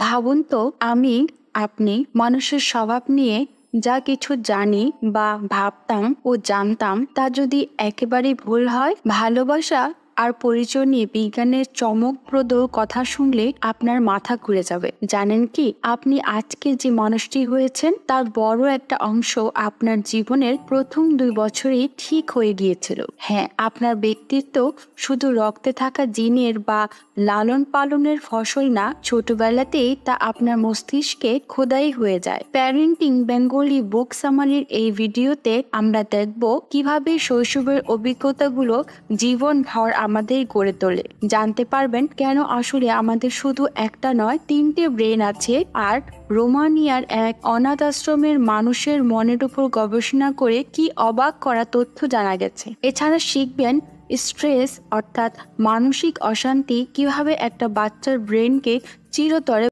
ভাবুন তো আপনি মানুষের স্বভাব নিয়ে যা কিছু জানি বা ভাবতাম ও জানতাম তা যদি একেবারেই ভুল হয়। ভালোবাসা আর পরিচয় নিয়ে বিজ্ঞানের চমকপ্রদ কথা শুনলে আপনার মাথা ঘুরে যাবে। জানেন কি, আপনি আজকে যে মানুষটি হয়েছেন তার বড় একটা অংশ আপনার জীবনের প্রথম 2 বছরেই ঠিক হয়ে গিয়েছিল। হ্যাঁ, আপনার ব্যক্তিত্ব শুধু রক্তে থাকা জিনের বা লালন পালনের ফসল না, ছোটবেলাতেই তা আপনার মস্তিষ্কে খোদাই হয়ে যায়। প্যারেন্টিং বেঙ্গলি বুক সামারির এই ভিডিওতে আমরা দেখব কিভাবে শৈশবের অভিজ্ঞতাগুলো জীবনভর আমাদের গড়ে তোলে। জানতে পারবেন কেন আসলে আমাদের শুধু একটা নয়, 3টে ব্রেন আছে। আর রোমানিয়ার এক অনাথ আশ্রমের মানুষের মনের উপর গবেষণা করে কি অবাক করা তথ্য জানা গেছে। এছাড়া শিখবেন স্ট্রেস অর্থাৎ মানসিক অশান্তি কিভাবে একটা বাচ্চার ব্রেনকে চিরতরে